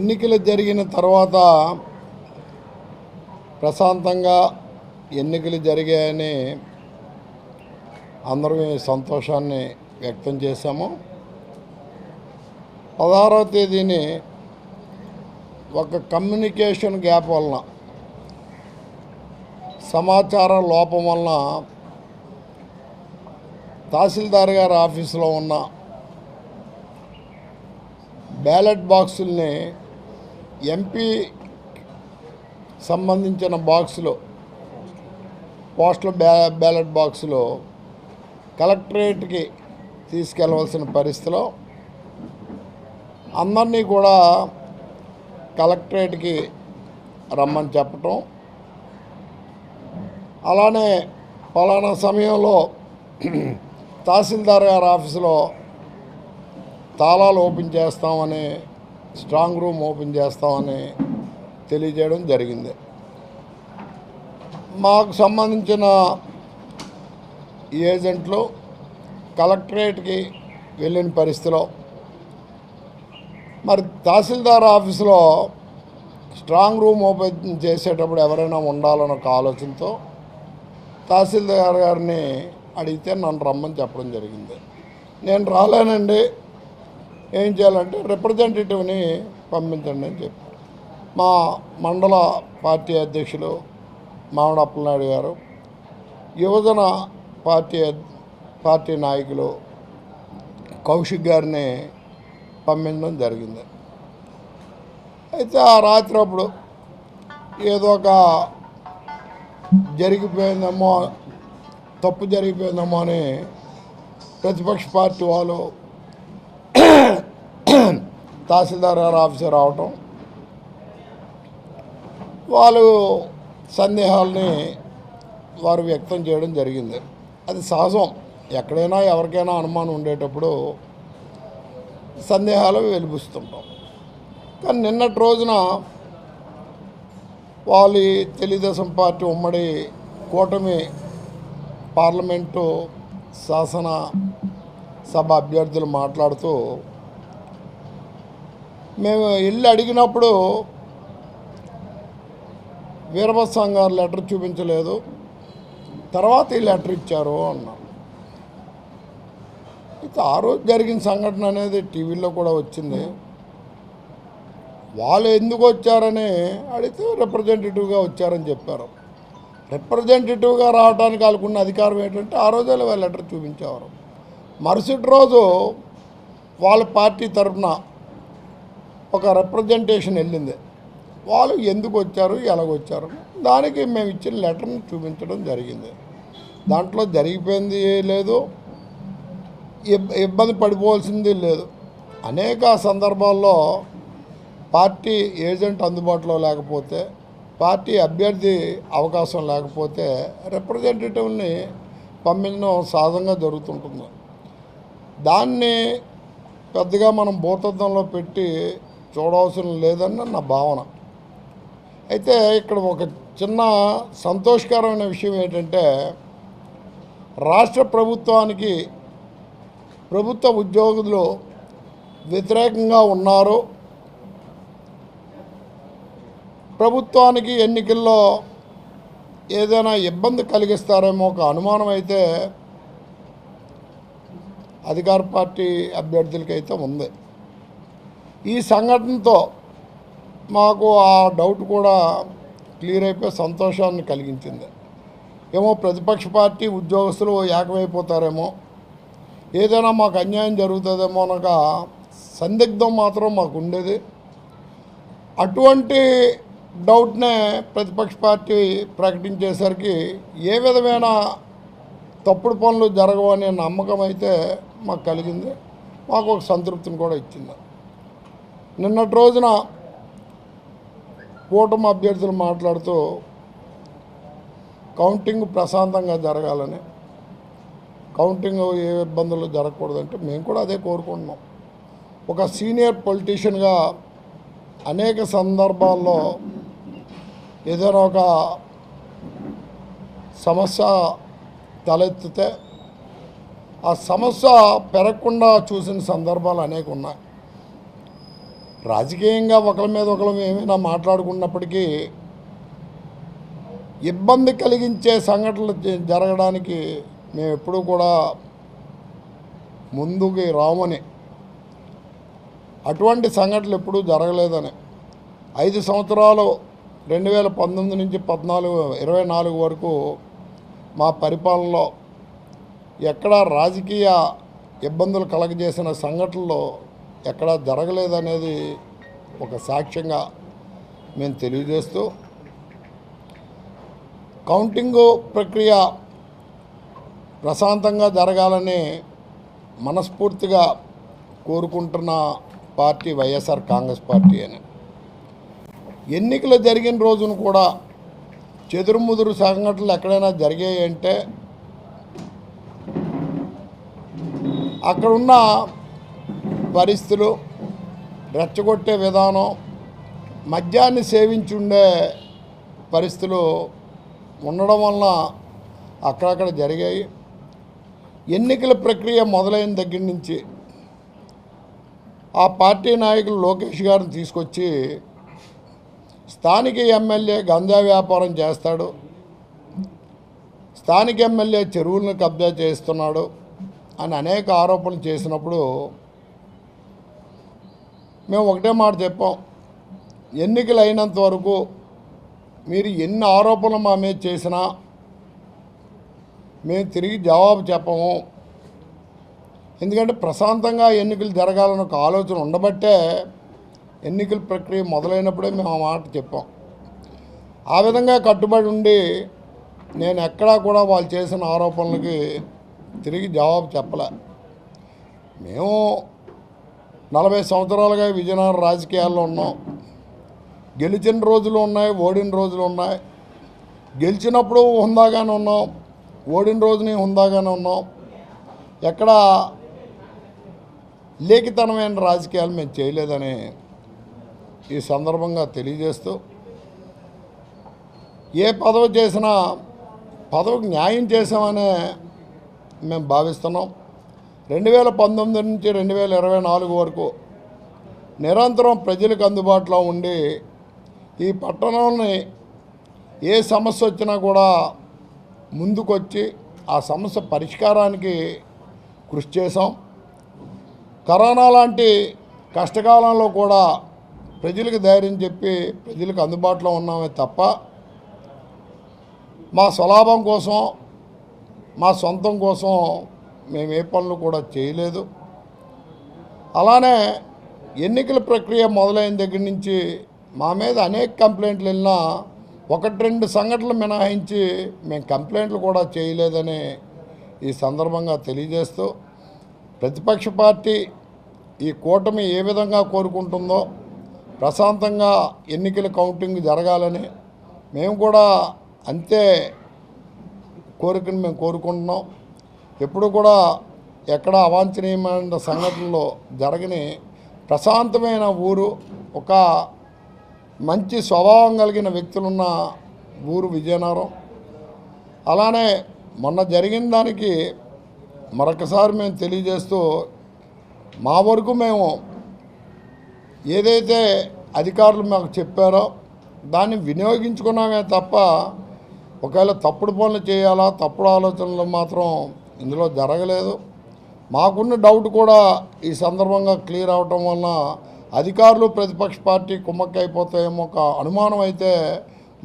ఎన్నికలు జరిగిన తర్వాత ప్రశాంతంగా ఎన్నికలు జరిగాయని అందరూ సంతోషాన్ని వ్యక్తం చేశాము. 16వ తేదీని ఒక కమ్యూనికేషన్ గ్యాప్ వలన, సమాచార లోపం వలన తహసీల్దార్ గారి ఆఫీసులో ఉన్న బ్యాలెట్ బాక్సుల్ని ఎంపీ సంబంధించిన బాక్సులు, పోస్టల్ బ్యాలెట్ బాక్సులు కలెక్టరేట్కి తీసుకెళ్ళవలసిన పరిస్థితిలో అందరినీ కూడా కలెక్టరేట్కి రమ్మని చెప్పటం, అలానే పలానా సమయంలో తహసీల్దార్ గారి ఆఫీసులో తాళాలు ఓపెన్ చేస్తామని, స్ట్రాంగ్ రూమ్ ఓపెన్ చేస్తామని తెలియజేయడం జరిగింది. మాకు సంబంధించిన ఏజెంట్లు కలెక్టరేట్కి వెళ్ళిన పరిస్థితిలో మరి తహసీల్దార్ ఆఫీసులో స్ట్రాంగ్ రూమ్ ఓపెన్ చేసేటప్పుడు ఎవరైనా ఉండాలన్న ఒక ఆలోచనతో తహసీల్దార్ గారిని అడిగితే నన్ను రమ్మని చెప్పడం జరిగింది. నేను రాలేనండి, ఏం చేయాలంటే రిప్రజెంటేటివ్ని పంపించండి అని చెప్పారు. మా మండల పార్టీ అధ్యక్షులు మామిడి అప్పలనాయుడు గారు, యువజన పార్టీ నాయకులు కౌశిక్ గారిని పంపించడం జరిగింది. అయితే ఆ రాత్రి అప్పుడు ఏదో ఒక జరిగిపోయిందేమో, తప్పు జరిగిపోయిందేమో అని ప్రతిపక్ష పార్టీ వాళ్ళు తహసీల్దార్ గారి ఆఫీసర్ రావటం, వాళ్ళు సందేహాలని వారు వ్యక్తం చేయడం జరిగింది. అది సహజం, ఎక్కడైనా ఎవరికైనా అనుమానం ఉండేటప్పుడు సందేహాలు వెలిపిస్తుంటాం. కానీ నిన్నటి రోజున వాళ్ళు తెలుగుదేశం పార్టీ ఉమ్మడి కూటమి పార్లమెంటు శాసన సభ అభ్యర్థులు మాట్లాడుతూ, మేము వెళ్ళి అడిగినప్పుడు వీరభద్రం గారు లెటర్ చూపించలేదు, తర్వాత ఈ లెటర్ ఇచ్చారు అన్నారు. అయితే ఆ రోజు జరిగిన సంఘటన అనేది టీవీలో కూడా వచ్చింది. వాళ్ళు ఎందుకు వచ్చారని అడిగితే రిప్రజెంటేటివ్గా వచ్చారని చెప్పారు. రిప్రజెంటేటివ్గా రావడానికి వాళ్ళకున్న అధికారం ఏంటంటే ఆ రోజే వాళ్ళు లెటర్ చూపించేవారు. మరుసటి రోజు వాళ్ళ పార్టీ తరఫున ఒక రిప్రజెంటేషన్ వెళ్ళింది. వాళ్ళు ఎందుకు వచ్చారు, ఎలాగొచ్చారు, దానికి మేము ఇచ్చిన లెటర్ని చూపించడం జరిగింది. దాంట్లో జరిగిపోయింది లేదు, ఇబ్బంది పడిపోవాల్సింది లేదు. అనేక సందర్భాల్లో పార్టీ ఏజెంట్ అందుబాటులో లేకపోతే, పార్టీ అభ్యర్థి అవకాశం లేకపోతే రిప్రజెంటేటివ్ని పంపించడం సహజంగా జరుగుతుంటుంది. దాన్ని పెద్దగా మనం భూతద్దంలో పెట్టి చూడవలసిన లేదని నా భావన. అయితే ఇక్కడ ఒక చిన్న సంతోషకరమైన విషయం ఏంటంటే, రాష్ట్ర ప్రభుత్వానికి ప్రభుత్వ ఉద్యోగులు వ్యతిరేకంగా ఉన్నారు, ప్రభుత్వానికి ఎన్నికల్లో ఏదైనా ఇబ్బంది కలిగిస్తారేమో ఒక అనుమానం అయితే అధికార పార్టీ అభ్యర్థులకైతే ఉంది. ఈ సంఘటనతో మాకు ఆ డౌట్ కూడా క్లియర్ అయిపోయి సంతోషాన్ని కలిగించింది. ఏమో ప్రతిపక్ష పార్టీ ఉద్యోగస్తులు ఏకమైపోతారేమో, ఏదైనా మాకు అన్యాయం జరుగుతుందేమో అనక సందిగ్ధం మాత్రం మాకు ఉండేది. అటువంటి డౌట్నే ప్రతిపక్ష పార్టీ ప్రకటించేసరికి ఏ విధమైన తప్పుడు పనులు జరగవనే నమ్మకం అయితే మాకు కలిగింది. మాకు ఒక సంతృప్తిని కూడా ఇచ్చింది. నిన్నటి రోజున కూటమి అభ్యర్థులు మాట్లాడుతూ కౌంటింగ్ ప్రశాంతంగా జరగాలని, కౌంటింగ్ ఏ ఇబ్బందులు జరగకూడదంటే మేము కూడా అదే కోరుకుంటున్నాం. ఒక సీనియర్ పొలిటీషియన్గా అనేక సందర్భాల్లో ఏదైనా ఒక సమస్య తలెత్తితే ఆ సమస్య పెరగకుండా చూసిన సందర్భాలు అనేక ఉన్నాయి. రాజకీయంగా ఒకరి మీద ఒకరు ఏమైనా మాట్లాడుకున్నప్పటికీ ఇబ్బంది కలిగించే సంఘటనలు జరగడానికి మేము ఎప్పుడూ కూడా ముందుకి రామని, అటువంటి సంఘటనలు ఎప్పుడూ జరగలేదని 5 సంవత్సరాలు 2019 నుంచి 24 వరకు మా పరిపాలనలో ఎక్కడా రాజకీయ ఇబ్బందులు కలగజేసిన సంఘటనలు ఎక్కడా జరగలేదనేది ఒక సాక్ష్యంగా మేము తెలియజేస్తూ, కౌంటింగు ప్రక్రియ ప్రశాంతంగా జరగాలని మనస్ఫూర్తిగా కోరుకుంటున్న పార్టీ వైఎస్ఆర్ కాంగ్రెస్ పార్టీ అని. ఎన్నికలు జరిగిన రోజున కూడా చెదురుముదురు సంఘటనలు ఎక్కడైనా జరిగాయి అంటే అక్కడున్న పరిస్థితులు, రెచ్చగొట్టే విధానం, మద్యాన్ని సేవించి ఉండే పరిస్థితులు ఉండడం వలన అక్కడక్కడ జరిగాయి. ఎన్నికల ప్రక్రియ మొదలైన దగ్గర నుంచి ఆ పార్టీ నాయకులు లోకేష్ గారిని తీసుకొచ్చి స్థానిక ఎమ్మెల్యే గంజా వ్యాపారం చేస్తాడు, స్థానిక ఎమ్మెల్యే చెరువులను కబ్జా చేస్తున్నాడు అని అనేక ఆరోపణలు చేసినప్పుడు మేము ఒకటే మాట చెప్పాం, ఎన్నికలు అయినంత వరకు మీరు ఎన్ని ఆరోపణలు మా మీద చేసినా మేము తిరిగి జవాబు చెప్పము. ఎందుకంటే ప్రశాంతంగా ఎన్నికలు జరగాలని ఒక ఆలోచన ఉండబట్టే ఎన్నికల ప్రక్రియ మొదలైనప్పుడే మేము ఆ మాట చెప్పాం. ఆ విధంగా కట్టుబడి ఉండి నేను ఎక్కడా కూడా వాళ్ళు చేసిన ఆరోపణలకి తిరిగి జవాబు చెప్పలే. మేము 40 సంవత్సరాలుగా విజయనగరం రాజకీయాల్లో ఉన్నాం. గెలిచిన రోజులు ఉన్నాయి, ఓడిన రోజులు ఉన్నాయి. గెలిచినప్పుడు హుందాగానే ఉన్నాం, ఓడిన రోజుని హుందాగానే ఉన్నాం. ఎక్కడ లేఖితనమైన రాజకీయాలు మేము చేయలేదని ఈ సందర్భంగా తెలియజేస్తూ, ఏ పదవి చేసినా పదవికి న్యాయం చేసామనే మేము భావిస్తున్నాం. 2019 నుంచి 2024 వరకు నిరంతరం ప్రజలకు అందుబాటులో ఉండి ఈ పట్టణంలోని ఏ సమస్య వచ్చినా కూడా ముందుకొచ్చి ఆ సమస్య పరిష్కారానికి కృషి చేశాం. కరోనా లాంటి కష్టకాలంలో కూడా ప్రజలకు ధైర్యం చెప్పి ప్రజలకు అందుబాటులో ఉన్నామే తప్ప మా స్వలాభం కోసం, మా సొంతం కోసం మేము ఏ పనులు కూడా చేయలేదు. అలానే ఎన్నికల ప్రక్రియ మొదలైన దగ్గర నుంచి మా మీద అనేక కంప్లైంట్లు వెళ్ళినా 1-2 సంఘటనలు మినహాయించి మేము కంప్లైంట్లు కూడా చేయలేదని ఈ సందర్భంగా తెలియజేస్తూ, ప్రతిపక్ష పార్టీ ఈ కూటమి ఏ విధంగా కోరుకుంటుందో ప్రశాంతంగా ఎన్నికల కౌంటింగ్ జరగాలని మేము కూడా అంతే కోరికను మేము కోరుకుంటున్నాం. ఎప్పుడు కూడా ఎక్కడ అవాంఛనీయమైన సంఘటనలు జరగని ప్రశాంతమైన ఊరు, ఒక మంచి స్వభావం కలిగిన వ్యక్తులున్న ఊరు విజయనగరం. అలానే మొన్న జరిగిన దానికి మరొకసారి మేము తెలియజేస్తూ, మా వరకు మేము ఏదైతే అధికారులు మాకు చెప్పారో దాన్ని వినియోగించుకున్నామే తప్ప ఒకవేళ తప్పుడు పనులు చేయాలా, తప్పుడు ఆలోచనలు మాత్రం ఇందులో జరగలేదు. మాకున్న డౌట్ కూడా ఈ సందర్భంగా క్లియర్ అవటం వలన అధికారులు ప్రతిపక్ష పార్టీ కుమ్మక్కైపోతాయేమో ఒక అనుమానం అయితే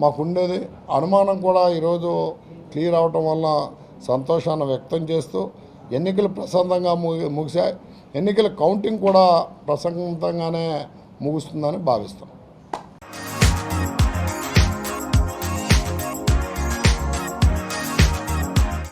మాకుండేది. అనుమానం కూడా ఈరోజు క్లియర్ అవటం వలన సంతోషాన్ని వ్యక్తం చేస్తూ ఎన్నికలు ప్రశాంతంగా ముగిశాయి. ఎన్నికల కౌంటింగ్ కూడా ప్రశాంతంగానే ముగుస్తుందని భావిస్తాం.